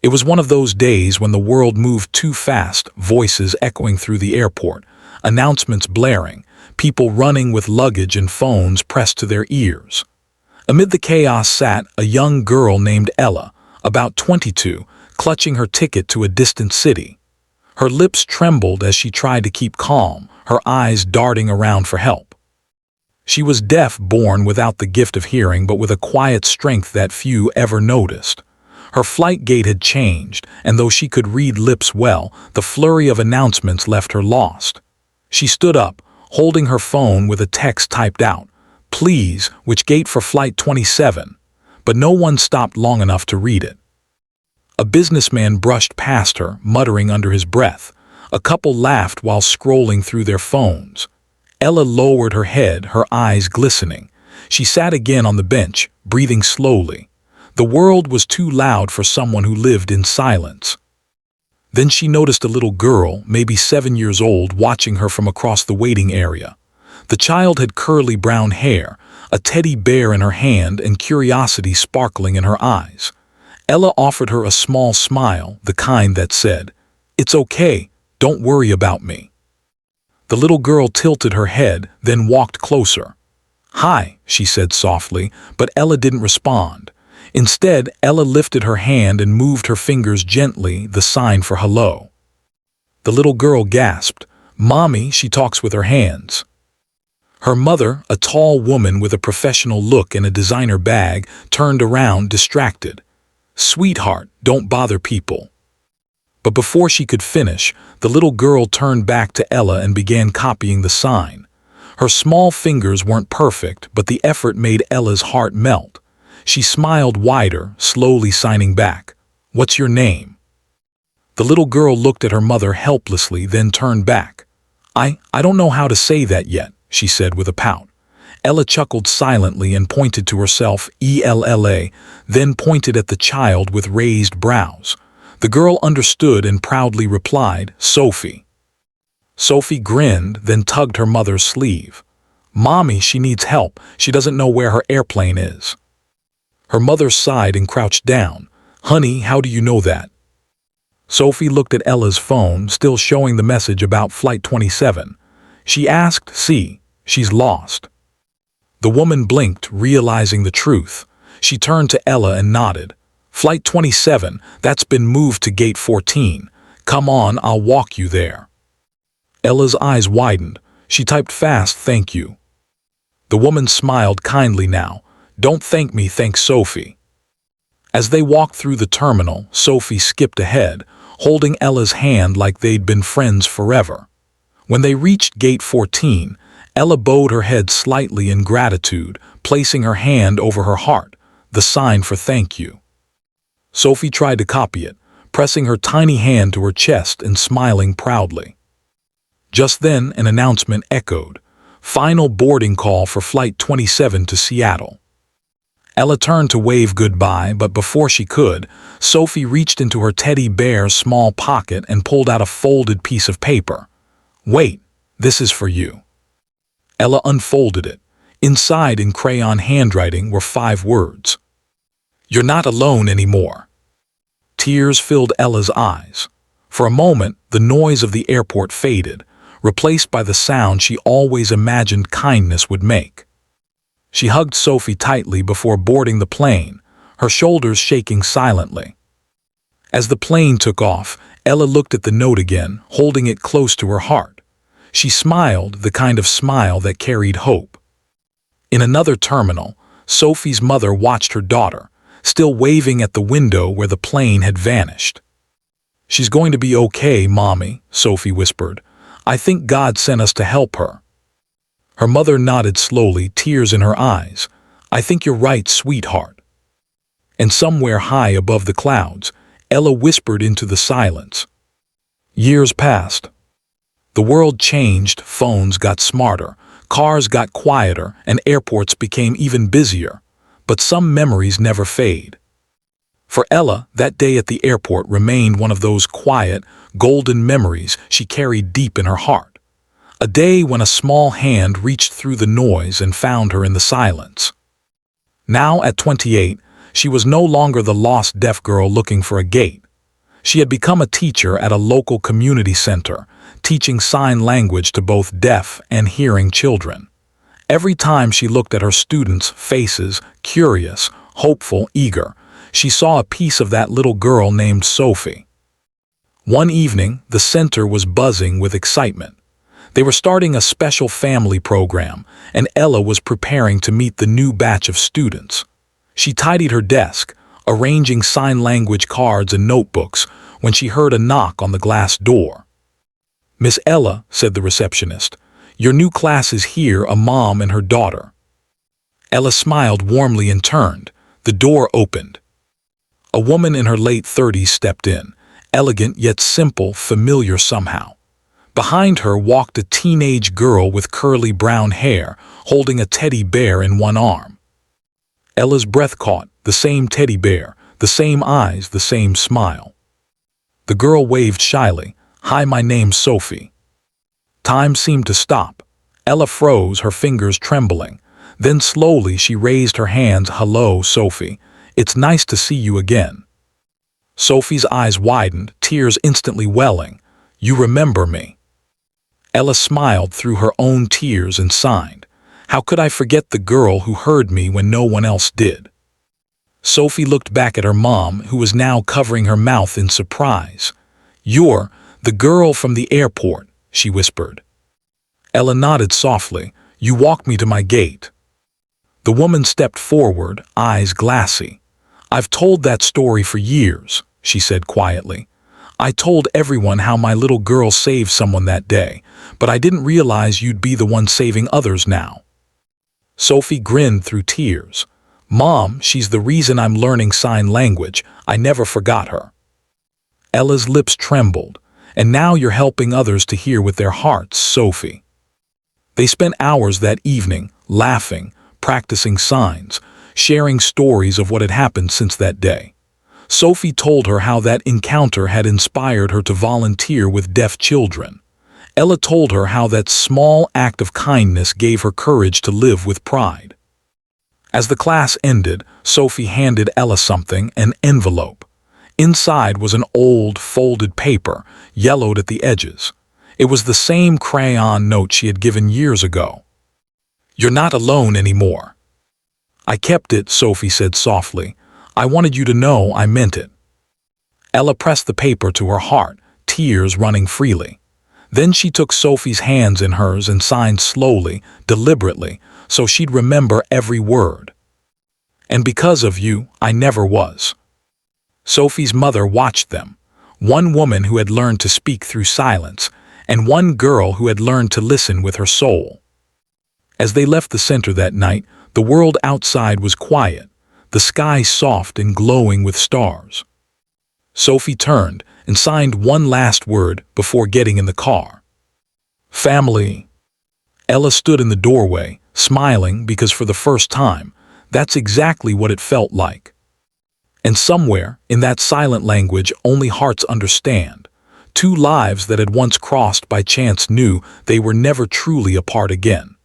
It was one of those days when the world moved too fast, voices echoing through the airport, announcements blaring, people running with luggage and phones pressed to their ears. Amid the chaos sat a young girl named Ella, about 22, clutching her ticket to a distant city. Her lips trembled as she tried to keep calm, her eyes darting around for help. She was deaf, born without the gift of hearing, but with a quiet strength that few ever noticed. Her flight gate had changed, and though she could read lips well, the flurry of announcements left her lost. She stood up, holding her phone with a text typed out, "Please, which gate for flight 27?" But no one stopped long enough to read it. A businessman brushed past her, muttering under his breath. A couple laughed while scrolling through their phones. Ella lowered her head, her eyes glistening. She sat again on the bench, breathing slowly. The world was too loud for someone who lived in silence. Then she noticed a little girl, maybe 7 years old, watching her from across the waiting area. The child had curly brown hair, a teddy bear in her hand, and curiosity sparkling in her eyes. Ella offered her a small smile, the kind that said, "It's okay, don't worry about me." The little girl tilted her head, then walked closer. "Hi," she said softly, but Ella didn't respond. Instead, Ella lifted her hand and moved her fingers gently, the sign for hello. The little girl gasped. "Mommy, she talks with her hands." Her mother, a tall woman with a professional look and a designer bag, turned around, distracted. "Sweetheart, don't bother people." But before she could finish, the little girl turned back to Ella and began copying the sign. Her small fingers weren't perfect, but the effort made Ella's heart melt. She smiled wider, slowly signing back. "What's your name?" The little girl looked at her mother helplessly, then turned back. I don't know how to say that yet," she said with a pout. Ella chuckled silently and pointed to herself, ELLA, then pointed at the child with raised brows. The girl understood and proudly replied, "Sophie." Sophie grinned, then tugged her mother's sleeve. "Mommy, she needs help. She doesn't know where her airplane is." Her mother sighed and crouched down. "Honey, how do you know that?" Sophie looked at Ella's phone, still showing the message about Flight 27. She asked, "See, she's lost." The woman blinked, realizing the truth. She turned to Ella and nodded. "Flight 27, that's been moved to Gate 14. Come on, I'll walk you there." Ella's eyes widened. She typed fast, "Thank you." The woman smiled kindly now. "Don't thank me, thank Sophie." As they walked through the terminal, Sophie skipped ahead, holding Ella's hand like they'd been friends forever. When they reached Gate 14, Ella bowed her head slightly in gratitude, placing her hand over her heart, the sign for thank you. Sophie tried to copy it, pressing her tiny hand to her chest and smiling proudly. Just then, an announcement echoed. Final boarding call for Flight 27 to Seattle. Ella turned to wave goodbye, but before she could, Sophie reached into her teddy bear's small pocket and pulled out a folded piece of paper. "Wait, this is for you." Ella unfolded it. Inside, in crayon handwriting, were 5 words. "You're not alone anymore." Tears filled Ella's eyes. For a moment, the noise of the airport faded, replaced by the sound she always imagined kindness would make. She hugged Sophie tightly before boarding the plane, her shoulders shaking silently. As the plane took off, Ella looked at the note again, holding it close to her heart. She smiled, the kind of smile that carried hope. In another terminal, Sophie's mother watched her daughter, still waving at the window where the plane had vanished. "She's going to be okay, Mommy," Sophie whispered. "I think God sent us to help her." Her mother nodded slowly, tears in her eyes. "I think you're right, sweetheart." And somewhere high above the clouds, Ella whispered into the silence. Years passed. The world changed, phones got smarter, cars got quieter, and airports became even busier. But some memories never fade. For Ella, that day at the airport remained one of those quiet, golden memories she carried deep in her heart. A day when a small hand reached through the noise and found her in the silence. Now, at 28, she was no longer the lost deaf girl looking for a gate. She had become a teacher at a local community center, teaching sign language to both deaf and hearing children. Every time she looked at her students' faces, curious, hopeful, eager, she saw a piece of that little girl named Sophie. One evening, the center was buzzing with excitement. They were starting a special family program, and Ella was preparing to meet the new batch of students. She tidied her desk, arranging sign language cards and notebooks, when she heard a knock on the glass door. "Miss Ella," said the receptionist, "your new class is here, a mom and her daughter." Ella smiled warmly and turned. The door opened. A woman in her late 30s stepped in, elegant yet simple, familiar somehow. Behind her walked a teenage girl with curly brown hair, holding a teddy bear in one arm. Ella's breath caught, the same teddy bear, the same eyes, the same smile. The girl waved shyly. "Hi, my name's Sophie." Time seemed to stop. Ella froze, her fingers trembling. Then slowly she raised her hands. "Hello, Sophie. It's nice to see you again." Sophie's eyes widened, tears instantly welling. "You remember me?" Ella smiled through her own tears and signed. "How could I forget the girl who heard me when no one else did?" Sophie looked back at her mom, who was now covering her mouth in surprise. "You're the girl from the airport," she whispered. Ella nodded softly. "You walked me to my gate." The woman stepped forward, eyes glassy. "I've told that story for years," she said quietly. "I told everyone how my little girl saved someone that day, but I didn't realize you'd be the one saving others now." Sophie grinned through tears. "Mom, she's the reason I'm learning sign language. I never forgot her." Ella's lips trembled. "And now you're helping others to hear with their hearts, Sophie." They spent hours that evening, laughing, practicing signs, sharing stories of what had happened since that day. Sophie told her how that encounter had inspired her to volunteer with deaf children. Ella told her how that small act of kindness gave her courage to live with pride. As the class ended, Sophie handed Ella something, an envelope. Inside was an old, folded paper, yellowed at the edges. It was the same crayon note she had given years ago. "You're not alone anymore." "I kept it," Sophie said softly. "I wanted you to know I meant it." Ella pressed the paper to her heart, tears running freely. Then she took Sophie's hands in hers and signed slowly, deliberately, so she'd remember every word. "And because of you, I never was." Sophie's mother watched them, one woman who had learned to speak through silence, and one girl who had learned to listen with her soul. As they left the center that night, the world outside was quiet, the sky soft and glowing with stars. Sophie turned and signed one last word before getting in the car. "Family." Ella stood in the doorway, smiling because for the first time, that's exactly what it felt like. And somewhere, in that silent language only hearts understand, two lives that had once crossed by chance knew they were never truly apart again.